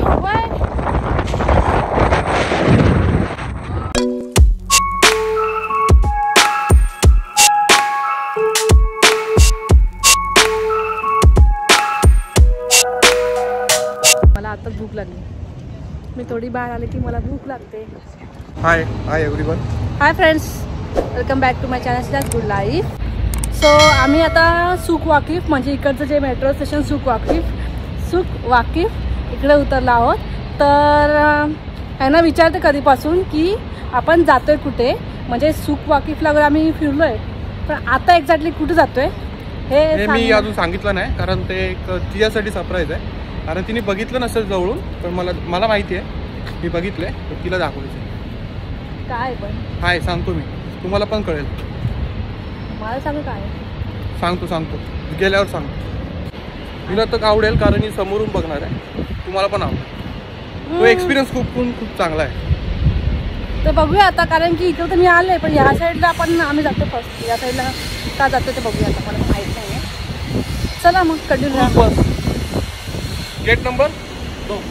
हवाय. मला आता भूक लागली. मी थोडी बाहेर आले की मला भूक लागते. Hi everyone. Hi friends, welcome back to my channel Good Life. So आम्ही आता सुख वाकीफ म्हणजे इकडचं जे मेट्रो स्टेशन सुख वाकीफ इकडे उतरलो आहोत. तर यांना विचारते कधीपासून की आपण जातोय कुठे, म्हणजे सुख वाकीफला वगैरे आम्ही फिरलो आहे, पण आता एक्झॅक्टली कुठे जातोय हे मी अजून सांगितलं नाही, कारण ते एक तिच्यासाठी सरप्राईज आहे. कारण तिने बघितलं नसेल जवळून, पण मला माहिती आहे, मी बघितलंय, तर तिला दाखवायचं काय. पण हाय सांगतो मी, तुम्हाला पण कळेल. मला सांग काय. सांगतो गेल्यावर सांगतो. तिला तर आवडेल, कारण ही समोरून बघणार आहे, तुम्हाला पण आवडेल. तो एक्सपिरियन्स खूप चांगला आहे. तर बघूया आता, कारण की इकडे तर मी आले, पण या साईडला पण आम्ही जातो फर्स्ट. या साईडला का जातो ते बघूया आता, मला माहीत नाही आहे. चला मग कंटिन्यू. Gate number 2.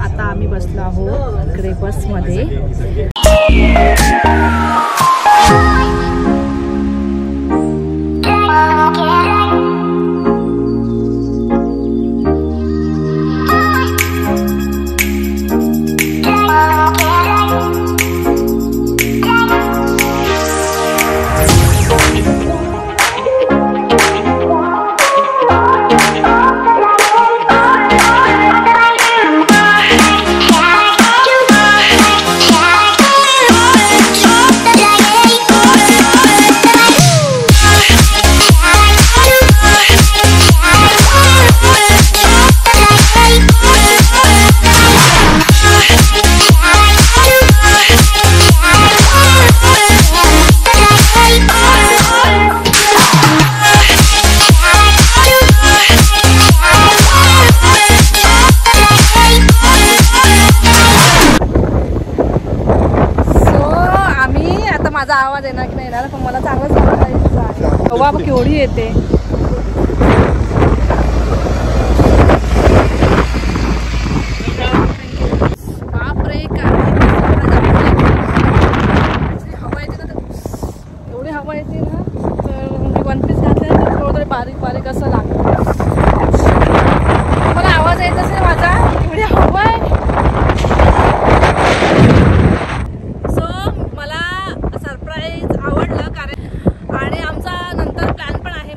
आता आम्ही बसलो आहोत इकडे बसमध्ये. माझा आवाज येणार की नाही येणार, पण मला चांगलंच वाटायचं आहे. हवा केवढी येते. बापरे, काय हवा येते ना, एवढी हवा येते ना. तर मी वन पीस घातले तर थोडं बारीक असं लागतं. मला आवाज येत असेल माझा, एवढी हवा आहे. आवडलं कारण, आणि आमचा नंतर प्लॅन पण आहे.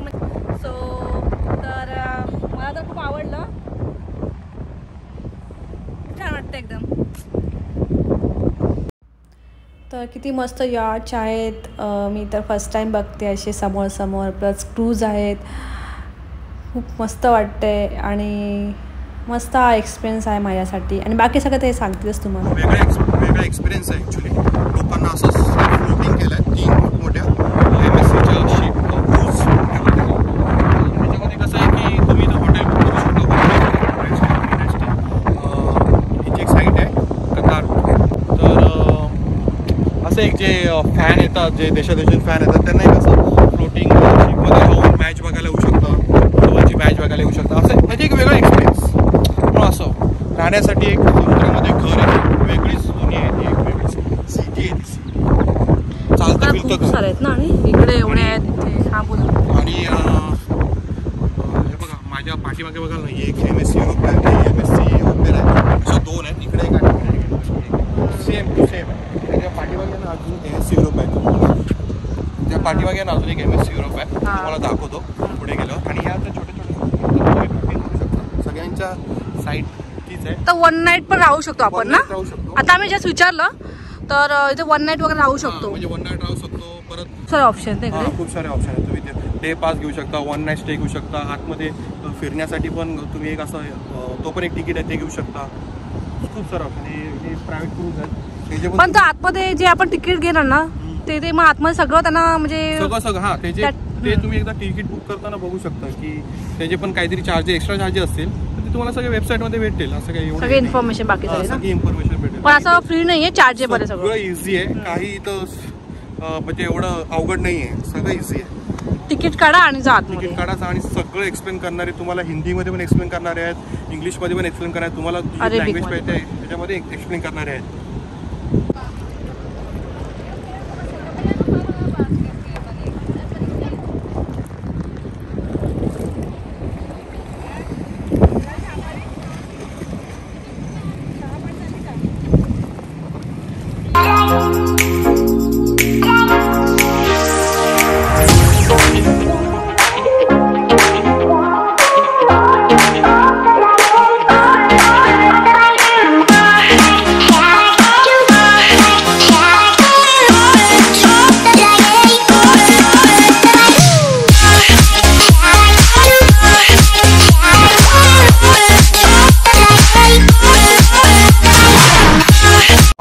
तर मला तर खूप आवडलं, छान वाटतं एकदम. तर किती मस्त यार्ड्स आहेत. मी तर फर्स्ट टाइम बघते असे समोर प्लस क्रूज आहेत. खूप मस्त वाटते आणि मस्त हा एक्सपिरियन्स आहे माझ्यासाठी. आणि बाकी सगळं ते सांगतेच तुम्हाला. वेगळा एक्सपिरियन्स आहे ॲक्च्युली. लोकांना असं फ्लोटिंग केलं आहे 3 मोठमोठ्या MSCच्या शिप क्रूज. त्याच्यामध्ये कसं आहे की तुम्ही इथं हॉटेल बुक करू शकता. हिची एक साईट आहे कतार. तर असं एक जे फॅन येतात, जे देशादेशातून फॅन येतात, त्यांना एक असं फ्लोटिंग शिपमध्ये जाऊन मॅच बघायला येऊ शकतं, फुटबॉलची मॅच बघायला येऊ शकतं. असं म्हणजे एक वेगळा एक्सपिरियन्स. पण असं राहण्यासाठी एक समुद्रामध्ये घर आहे, वेगळीच दुनिया आहे, एक वेगळीच सिटी आहे. चालतं फिरतं खूप सारे आहेत ना, आणि इकडे एवढे आहेत. हा बोला. आणि हे बघा माझ्या पाठीमागे बघाल ना, एक MSC युरोप आहे, MSC ओपेरा आहे. अशा 2 आहेत. इकडे एक आहे, सेम आहे. त्याच्या पाठीमागे ना अजून MSC युरोप आहे. त्या पाठीमागे ना अजून एक MSC युरोप आहे. तुम्हाला दाखवतो पुढे गेल्यावर. आणि ह्या छोटे सगळ्यांच्या साईट तीच आहे. तर 1 नाईट पण राहू शकतो आपण ना. राहू शकतो. आता आम्ही जस्ट विचारलं तर इथे 1 नाईट वगैरे राहू शकतो. म्हणजे 1 नाईट राहू शकतो. परत सारे ऑप्शन आहेत. खूप सारे ऑप्शन आहेत. तुम्ही डे पास घेऊ शकता, 1 नाईट स्टे घेऊ शकता. आतमध्ये फिरण्यासाठी पण तुम्ही एक असं तो पण एक तिकीट आहे, ते घेऊ शकता. खूप सारं ऑप्शन. हे प्रायव्हेट क्रूज आहेत. पण तर आतमध्ये जे आपण तिकीट घेणार ना ते मग आतमध्ये सगळं त्यांना म्हणजे सगळं हा ते तुम्ही एकदा तिकीट बुक करताना बघू शकता की त्याचे पण काहीतरी चार्जेस एक्स्ट्रा चार्जेस असतील तर ते तुम्हाला सगळ्या वेबसाईटमध्ये भेटेल. असं काही सगळी इन्फॉर्मेशन बाकी सगळी इन्फॉर्मेशन भेटेल. पण असं फ्री नाहीये, चार्जेबल आहे सगळं. इझी आहे, काही इथं म्हणजे एवढं अवघड नाही आहे, सगळं इझी आहे. तिकीट काढा आणि जा आतमध्ये. तिकीट काढायचं आणि सगळं एक्सप्लेन करणारे तुम्हाला हिंदीमध्ये पण एक्सप्लेन करणारे आहेत, इंग्लिशमध्ये पण एक्सप्लेन करणारे, तुम्हाला लँग्वेज पाहिजे त्याच्यामध्ये एक्सप्लेन करणारे आहेत.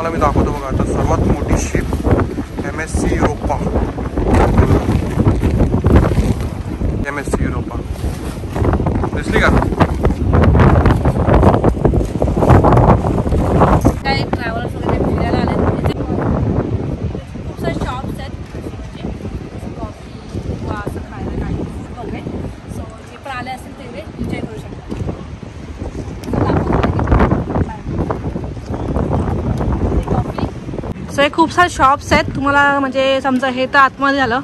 मी दाखवतो बघा आता सर्वात मोठी ship MSC Europa. MSC Europa दिसली का? काय ट्रॅव्हलर्स वगैरे फिरायला आले खूप सारे शॉप्स आहेत कॉफी किंवा असं खायला काही वगैरे. सो जे पण आले असतील तेवढे एन्जॉय करू शकतात. सो हे खूप सारे शॉप्स आहेत. तुम्हाला म्हणजे समजा हे तर आतमध्ये झालं,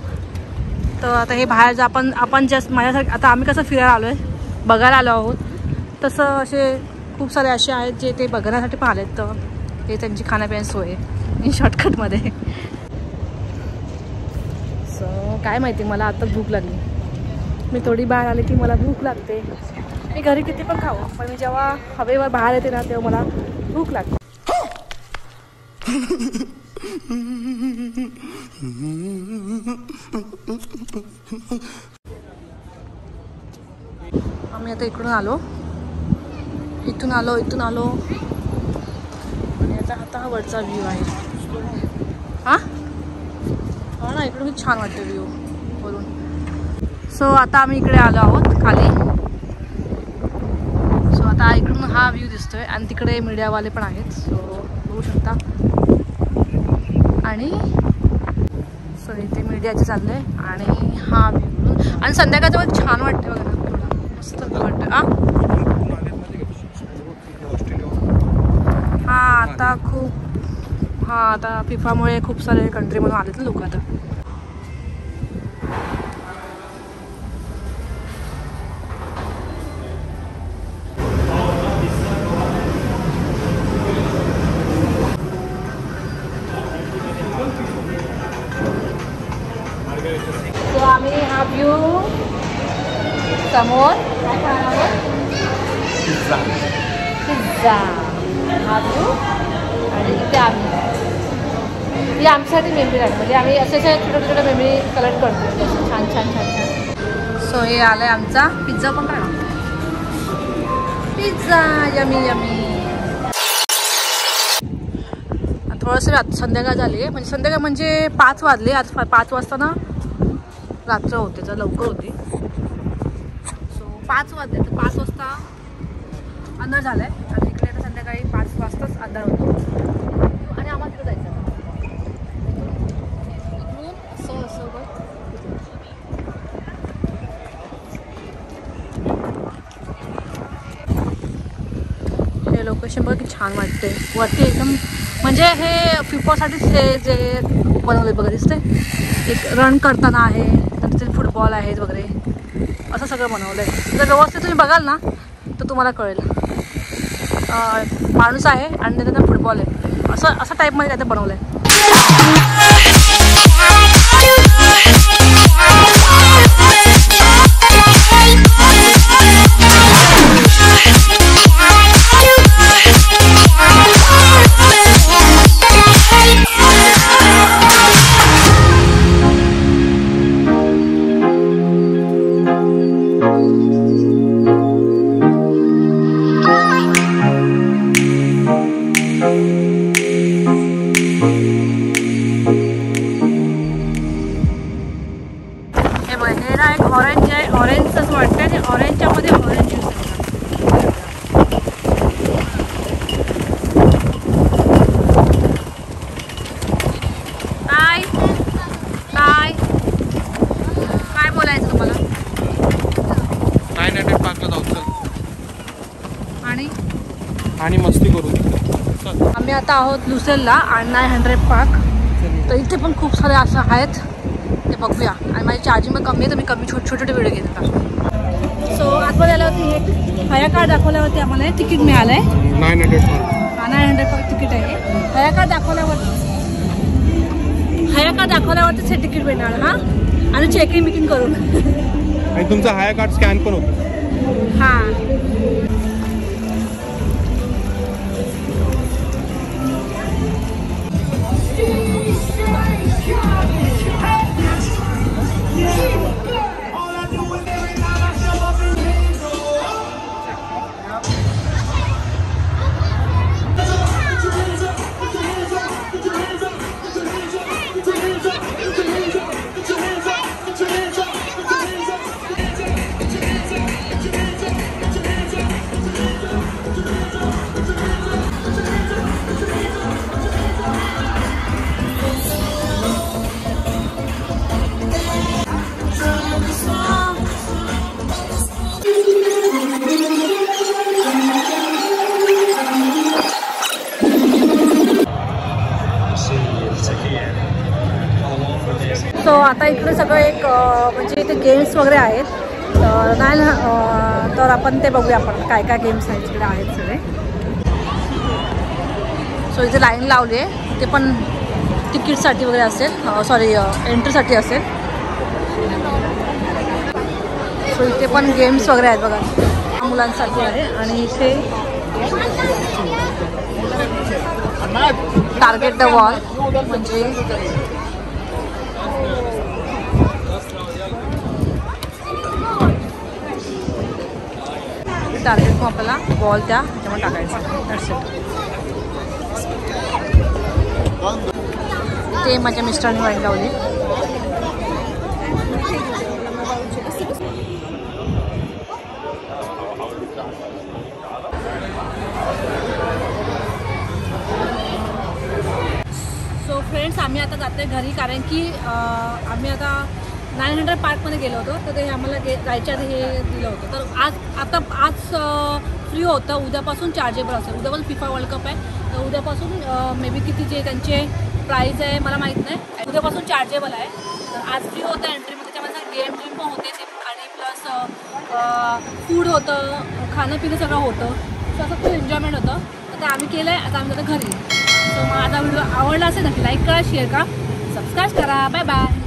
तर आता हे बाहेर आपण जस्ट माझ्यासारखं आता आम्ही कसं फिरायला आलो आहे, बघायला आलो आहोत, तसं असे खूप सारे असे आहेत जे ते बघण्यासाठी पण आलेत. तर हे त्यांची खाण्यापिण्याची सोय आहे शॉर्टकटमध्ये. सो काय माहिती, मला आता भूक लागली. मी थोडी बाहेर आले की मला भूक लागते. मी घरी किती पण खाऊ, पण मी जेव्हा हवेवर बाहेर येते ना तेव्हा मला भूक लागते. आम्ही आता इकडून आलो, इथून आलो आणि आता हा वरचा व्ह्यू आहे. हा ना, इकडून खूप छान वाटतं व्ह्यू वरून. सो आता आम्ही इकडे आलो आहोत खाली. सो आता इकडून हा व्ह्यू दिसतोय आणि तिकडे मीडियावाले पण आहेत, सो बघू शकता. आणि सो इथे मीडियाचे चाललंय आणि हा व्ह्यू आणि संध्याकाळचं पण छान वाटतं बघा, थोडं मस्त वाटतं. आता फिफामुळे खूप सारे कंट्रीमधून आलेत ना लोक आता. तो आम्ही हा व्ह्यू समोर काय खाणार आहोत, पिझ्झा. हा व्ह्यू आणि इथे आम्ही ही आमच्यासाठी मेमरी आहे. म्हणजे आम्ही असे छोटे मेमरी कलेक्ट करतो छान छान छान छान. सो हे आलं आहे आमचा पिझ्झा. पण काय पिझ्झा यमी यमी. थोडंसं संध्याकाळ झाली आहे, म्हणजे संध्याकाळ म्हणजे 5 वाजले. आज 5 वाजता ना रात्र होते, जर लवकर होती. सो 5 वाजले, तर 5 वाजता अंधार झाला आहे आणि इकडे आता संध्याकाळी 5 वाजताच अंधार होतो. आणि आम्हाला तिकडे जायचं इकडून असं हे लोकेशन बघ, की छान वाटते. वरती एकदम म्हणजे हे फिफासाठीच हे जे बनवले बघा, दिसते एक रन करताना आहे, तिथे फुटबॉल आहेत वगैरे, असं सगळं बनवलं आहे. जर व्यवस्थित तुम्ही बघाल ना तर तुम्हाला कळेल. माणूस आहे आणि त्याच्यात फुटबॉल आहे, असं टाईपमध्ये काय ते बनवलं आहे. आता आहोत लुसेलला 900 पार्क. तर इथे पण खूप सारे असं आहेत ते बघूया. आणि माझी चार्जिंग पण कमी आहे तर मी कमी छोटे छोटे व्हिडिओ घेत होता. सो आतमध्ये आल्यावरती एक हया कार्ड दाखवल्यावरती आम्हाला तिकीट मिळालं आहे. 900 पार्क तिकीट आहे. हया कार्ड दाखवल्यावरतीच हे तिकीट मिळणार. हां आणि चेकिंग बिकिंग करून. आणि तुमचा हाया कार्ड स्कॅन पण होतो. हां सो आता इकडे सगळं एक म्हणजे इथे गेम्स वगैरे आहेत. तर नाही तर आपण ते बघूया आपण काय काय गेम्स आहेत इकडे आहेत सगळे. सो इथे लाईन लावली आहे. इथे पण तिकीटसाठी वगैरे असेल सॉरी एंट्रीसाठी असेल. सो इथे पण गेम्स वगैरे आहेत बघा मुलांसाठी आहे. आणि इथे टार्गेट द वॉल म्हणजे टार्गेट मग आपल्याला बॉल त्याच्यामध्ये टाकायचा. ते माझ्या मिस्टरने वाईट लावली. सो फ्रेंड्स आम्ही आता जाते घरी कारण की आम्ही आता 900 पार्कमध्ये गेलो होतो. तर ते आम्हाला जायच्या आधी हे दिलं होतं. तर आज फ्री होतं. उद्यापासून चार्जेबल असेल. उद्यापासून फिफा वर्ल्ड कप आहे. तर उद्यापासून मे बी किती जे त्यांचे प्राईज आहे मला माहीत नाही. उद्यापासून चार्जेबल आहे. तर आज फ्री होतं एंट्रीमध्ये. त्याच्यामध्ये गेम पण होते आणि प्लस फूड होतं खाणं पिणं सगळं होतं. सो असं खूप एन्जॉयमेंट होतं. तर आम्ही केलं आहे. आता आम्ही जातो घरी. सो माझा व्हिडिओ आवडला असेल ना लाईक करा शेअर करा सबस्क्राईब करा. Bye bye.